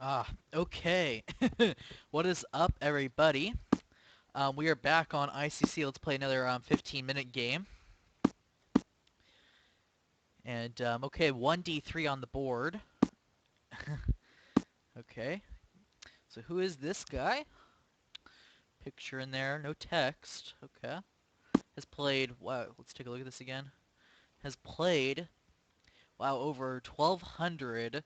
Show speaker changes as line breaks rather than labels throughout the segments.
Okay. What is up, everybody? We are back on ICC. Let's play another 15-minute game. And, okay, 1d3 on the board. Okay. So who is this guy? Picture in there, no text. Okay. Has played, wow, let's take a look at this again. Has played, wow, over 1,200,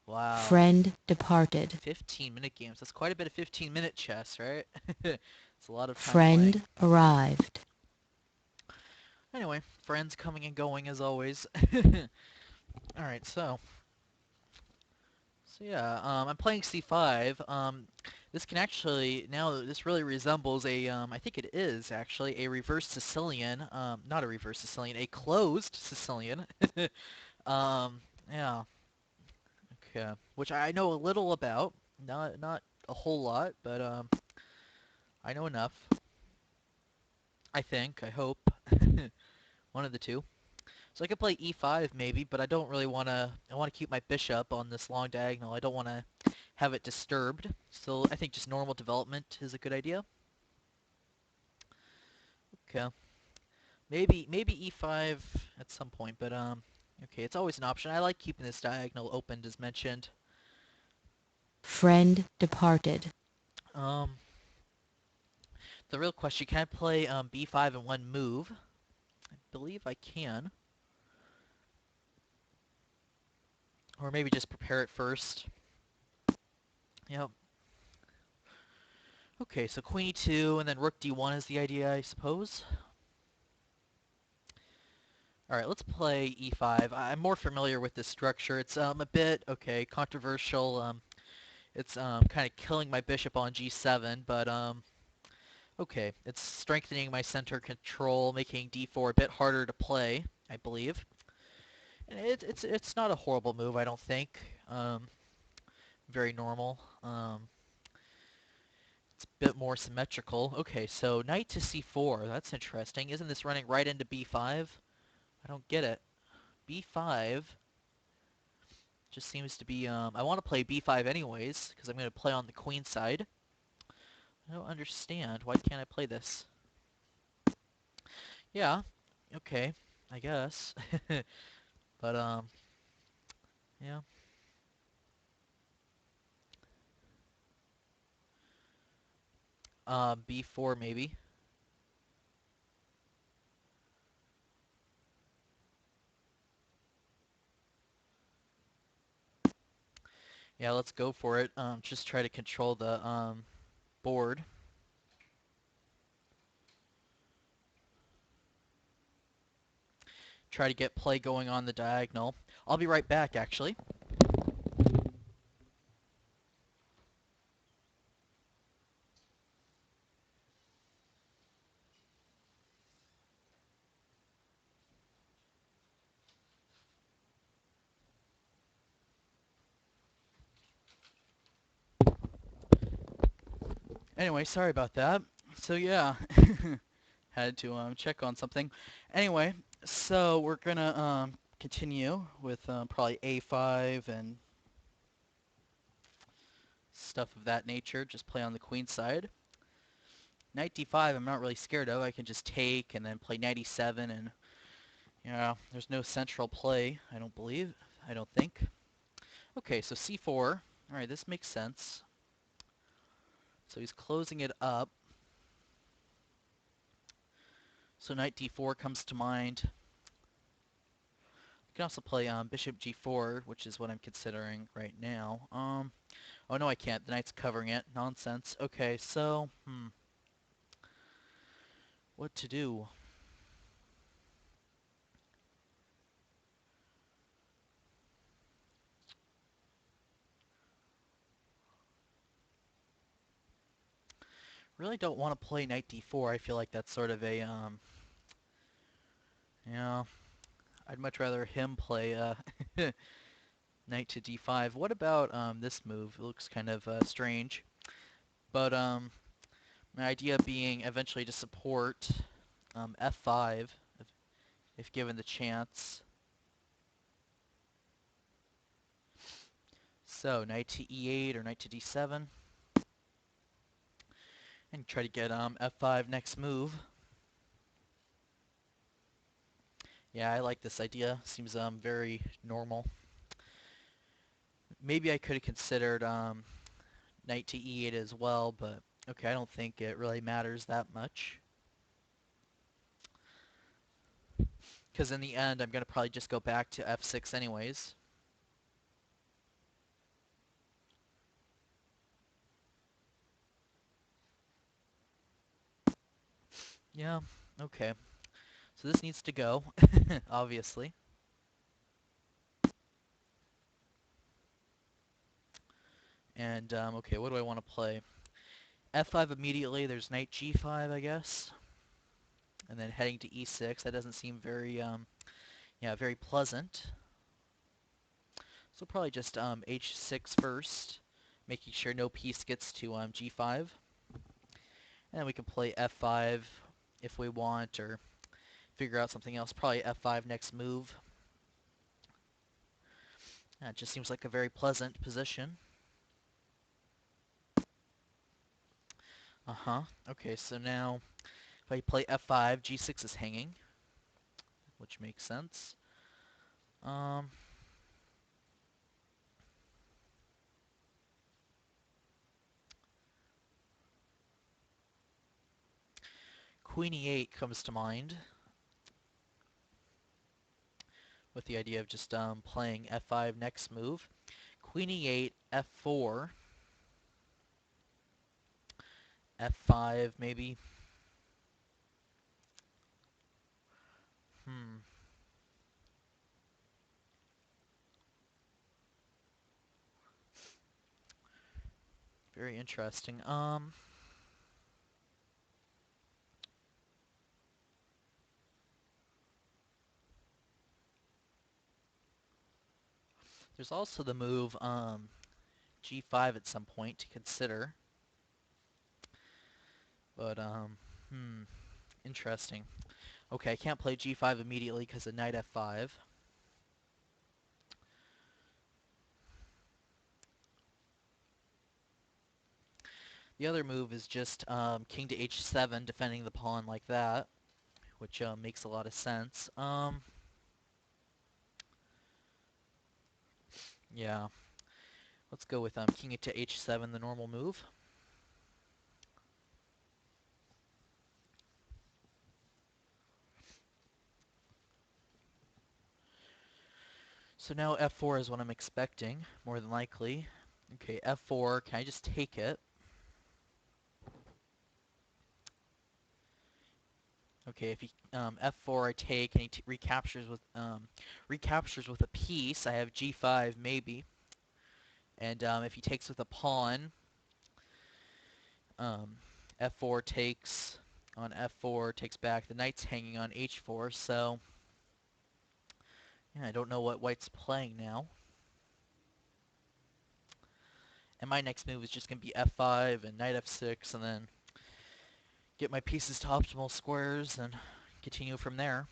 wow,
Friend departed.
15-minute games. That's quite a bit of 15-minute chess, right? It's a lot of time playing.
Friend arrived.
Anyway, friends coming and going as always. Alright, so yeah, I'm playing C5. This can actually, now this really resembles a, I think it is actually a reverse Sicilian, not a reverse Sicilian, a closed Sicilian. Um, yeah, okay, which I know a little about, not a whole lot, but I know enough. I think, I hope, one of the two. So I could play e5 maybe, but I don't really want to, I want to keep my bishop on this long diagonal. I don't want to have it disturbed. So I think just normal development is a good idea. Okay. Maybe e5 at some point, but okay, it's always an option. I like keeping this diagonal opened as mentioned.
Friend departed.
Um the real question, can I play b5 in one move? I believe I can. Or maybe just prepare it first. Yep. Okay, so queen e2 and then rook d1 is the idea, I suppose. Alright, let's play e5. I'm more familiar with this structure. It's a bit, okay, controversial. It's kind of killing my bishop on g7, but okay. It's strengthening my center control, making d4 a bit harder to play, I believe. And it's not a horrible move, I don't think. Very normal. It's a bit more symmetrical. Okay, so knight to c4. That's interesting. Isn't this running right into b5? I don't get it. b5 just seems to be, I want to play b5 anyways, because I'm going to play on the queen side. I don't understand. Why can't I play this? Yeah, okay, I guess. But, yeah. B4 maybe. Yeah, let's go for it. Just try to control the, board. Try to get play going on the diagonal. I'll be right back, actually. Anyway, sorry about that. So yeah, had to check on something. Anyway, so we're gonna continue with probably a5 and stuff of that nature. Just play on the queen side. Knight d5 I'm not really scared of. I can just take and then play knight e7 and, you know, there's no central play, I don't believe. I don't think. Okay, so c4. Alright, this makes sense. So he's closing it up. So knight d4 comes to mind. You can also play bishop g4, which is what I'm considering right now. Oh no, I can't. The knight's covering it. Nonsense. Okay, so, what to do? Really don't want to play knight d4. I feel like that's sort of a, you know, I'd much rather him play knight to d5. What about this move? It looks kind of strange. But my idea being eventually to support f5 if given the chance. So knight to e8 or knight to d7, and try to get f5 next move. Yeah, I like this idea. Seems very normal. Maybe I could have considered knight to e8 as well, but okay, I don't think it really matters that much. Because in the end, I'm going to probably just go back to f6 anyways. Yeah, okay. So this needs to go, obviously. And, okay, what do I want to play? f5 immediately, there's knight g5, I guess. And then heading to e6, that doesn't seem very, yeah, very pleasant. So probably just h6 first, making sure no piece gets to g5. And then we can play f5 if we want, or figure out something else. Probably f5 next move. That just seems like a very pleasant position. Uh-huh. Okay, so now if I play f5, g6 is hanging, which makes sense. Um, Queen e8 comes to mind, with the idea of just playing f5 next move. Queen e8, f4, f5 maybe. Hmm, very interesting. There's also the move g5 at some point to consider, but interesting. Okay, I can't play g5 immediately because of knight f5. The other move is just king to h7, defending the pawn like that, which makes a lot of sense. Yeah, let's go with king to h7, the normal move. So now f4 is what I'm expecting, more than likely. Okay, f4, can I just take it? Okay, if he f4 I take and he recaptures with a piece, I have g5 maybe. And if he takes with a pawn, um, f4 takes on f4, takes back. The knight's hanging on h4, so yeah, I don't know what white's playing now. And my next move is just going to be f5 and knight f6, and then get my pieces to optimal squares and continue from there.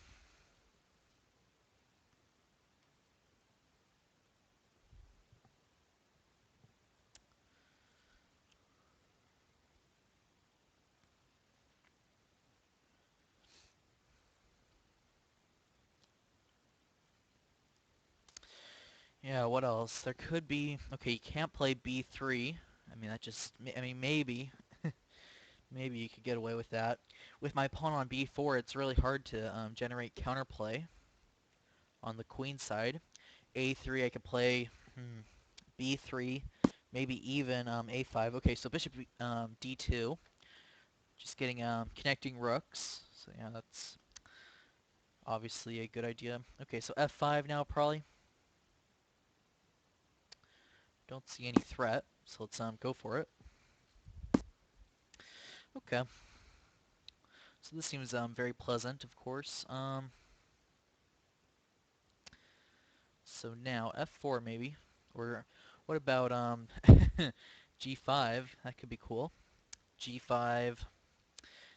Yeah, what else? There could be... Okay, you can't play b3. I mean, that just... I mean, maybe. Maybe you could get away with that. With my pawn on b4, it's really hard to generate counterplay on the queen side. a3, I could play b3, maybe even a5. Okay, so bishop d2. Just getting connecting rooks. So yeah, that's obviously a good idea. Okay, so f5 now probably. Don't see any threat, so let's go for it. Okay. So this seems very pleasant, of course. So now f4 maybe, or what about g5? That could be cool. g5.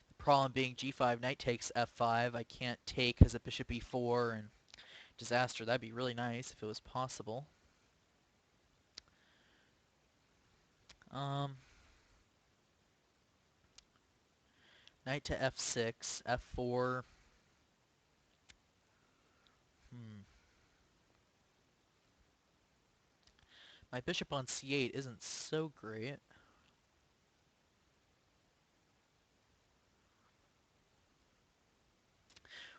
The problem being g5 knight takes f5. I can't take because of bishop e4 and disaster. That'd be really nice if it was possible. Um, knight to f6, f4. Hmm. My bishop on c8 isn't so great.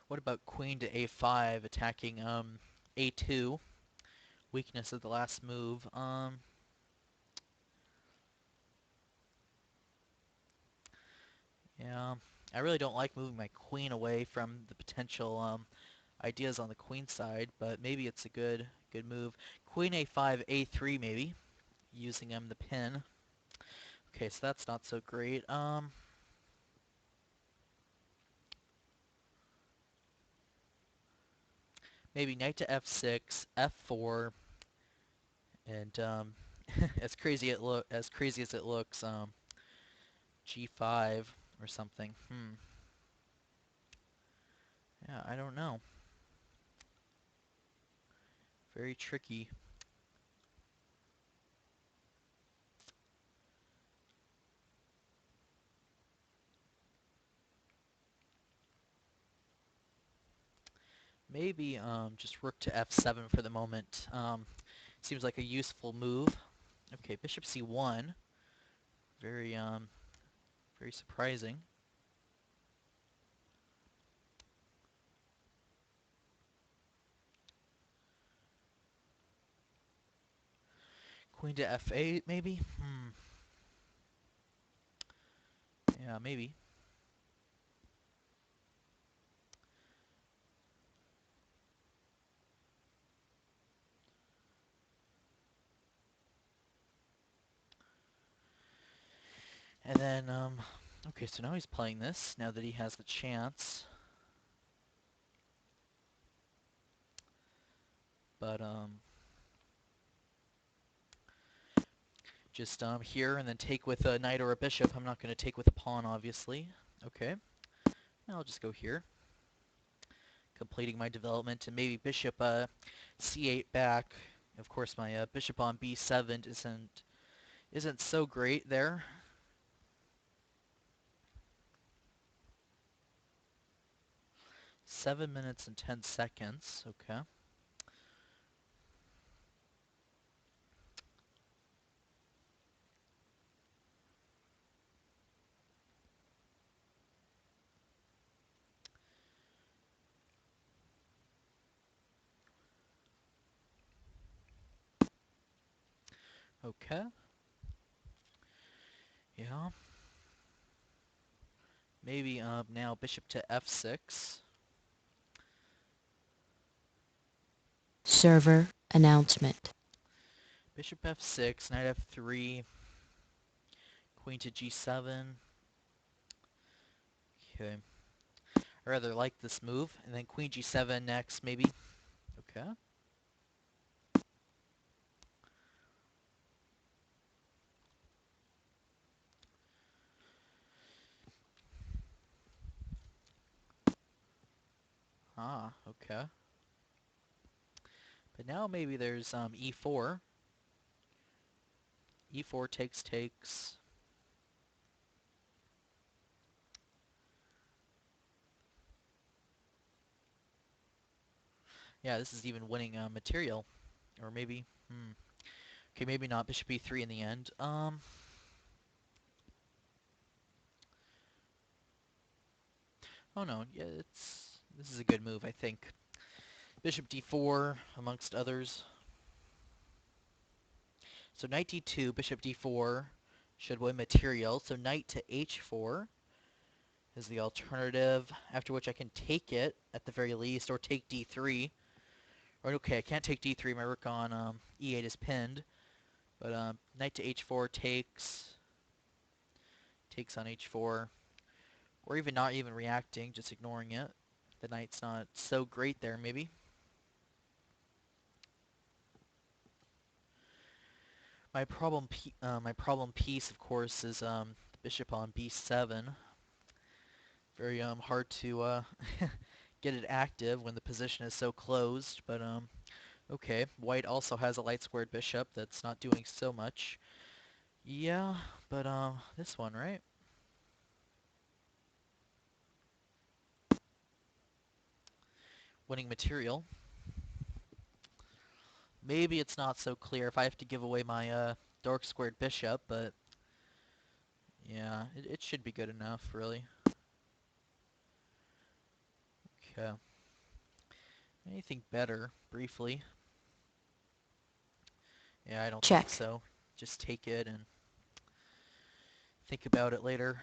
What about queen to a5, attacking a2? Weakness of the last move. Yeah, I really don't like moving my queen away from the potential ideas on the queen side, but maybe it's a good move. Queen a5, a3 maybe, using the pin. Okay, so that's not so great. Maybe knight to f6, f4, and as crazy as it looks, g5 or something. Yeah, I don't know. Very tricky. Maybe just rook to f7 for the moment. Seems like a useful move. Okay, bishop c1. Very very surprising. Queen to f8 maybe. Yeah, maybe. And then okay, so now he's playing this now that he has the chance. But just here and then take with a knight or a bishop. I'm not going to take with a pawn, obviously. Okay, I'll just go here, completing my development, and maybe bishop c8 back. Of course, my bishop on b7 isn't so great there. 7 minutes and 10 seconds. Okay. Okay. Yeah. Maybe now bishop to f6.
Server announcement.
Bishop f6, knight f3, queen to g7. Okay. I rather like this move. And then queen g7 next, maybe. Okay. Ah, okay. But now maybe there's e4. e4 takes. Yeah, this is even winning material. Or maybe, okay, maybe not. Bishop e3 in the end. Oh no, yeah, this is a good move, I think. Bishop d4, amongst others. So knight d2, bishop d4 should win material. So knight to h4 is the alternative, after which I can take it, at the very least, or take d3. Or, okay, I can't take d3, my rook on e8 is pinned. But knight to h4 takes on h4. Or even not even reacting, just ignoring it. The knight's not so great there, maybe. My problem piece, of course, is the bishop on b7. Very hard to get it active when the position is so closed. But okay, white also has a light squared bishop that's not doing so much. Yeah, but this one, right? Winning material. Maybe it's not so clear if I have to give away my dark squared bishop, but yeah, it should be good enough, really. Okay. Anything better, briefly? Yeah, I don't think
Check.
so. Just take it and think about it later.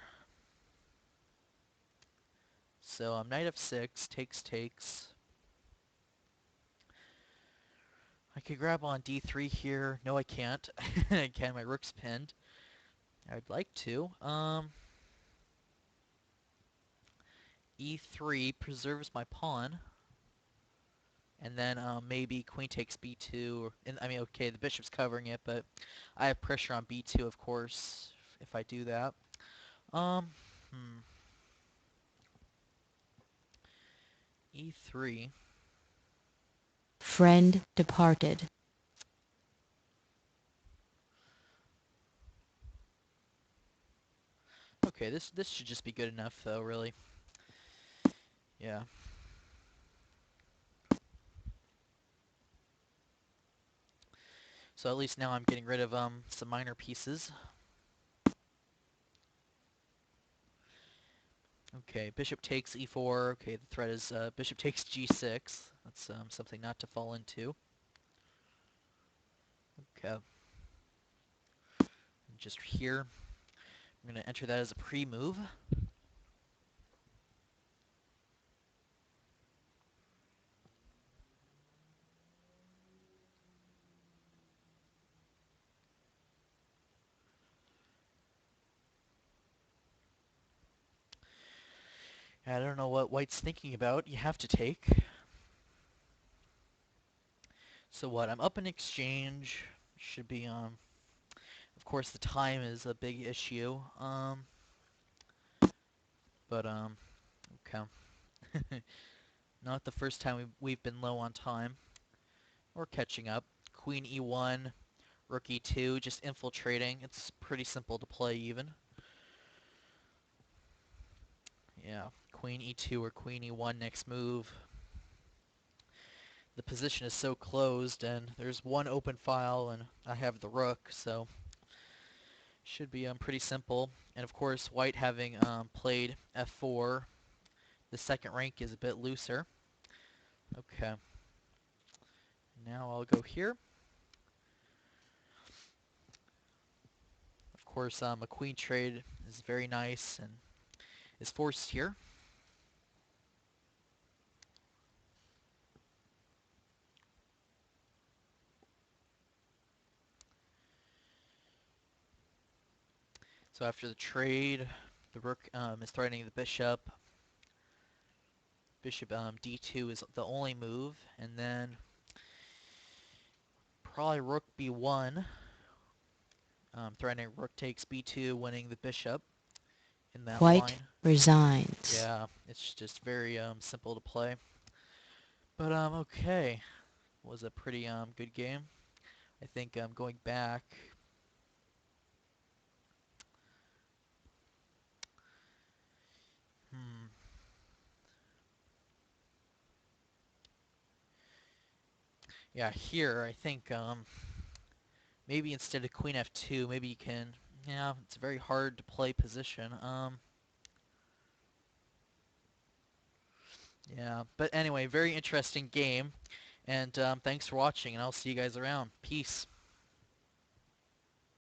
So, knight f6, takes. I could grab on d3 here. No, I can't. I can, my rook's pinned. I'd like to. E3 preserves my pawn. And then maybe queen takes b2. And I mean, okay, the bishop's covering it, but I have pressure on b2, of course, if I do that. Um, hmm. E3.
Friend departed.
Okay, this should just be good enough, though, really. Yeah. So at least now I'm getting rid of some minor pieces. Okay, bishop takes e4. Okay, the threat is bishop takes g6. That's something not to fall into. Okay. Just here, I'm going to enter that as a pre-move. I don't know what white's thinking about. You have to take. So what? I'm up in exchange. Should be of course the time is a big issue. But okay. Not the first time we've been low on time. We're catching up. Queen e1, rook e2, just infiltrating. It's pretty simple to play even. Yeah, queen e2 or queen e1 next move. The position is so closed and there's one open file and I have the rook, so should be pretty simple. And of course, white having played f4, the second rank is a bit looser. Okay. Now I'll go here. Of course, a queen trade is very nice and is forced here. So after the trade, the rook is threatening the bishop. Bishop d2 is the only move, and then probably rook b1, threatening rook takes b2, winning the bishop in that
White
line.
resigns.
Yeah, it's just very simple to play. But okay, was a pretty good game. I think going back, hmm, yeah, here I think maybe instead of queen f2, maybe you can. Yeah, it's a very hard to play position. Yeah, but anyway, very interesting game, and thanks for watching, and I'll see you guys around. Peace.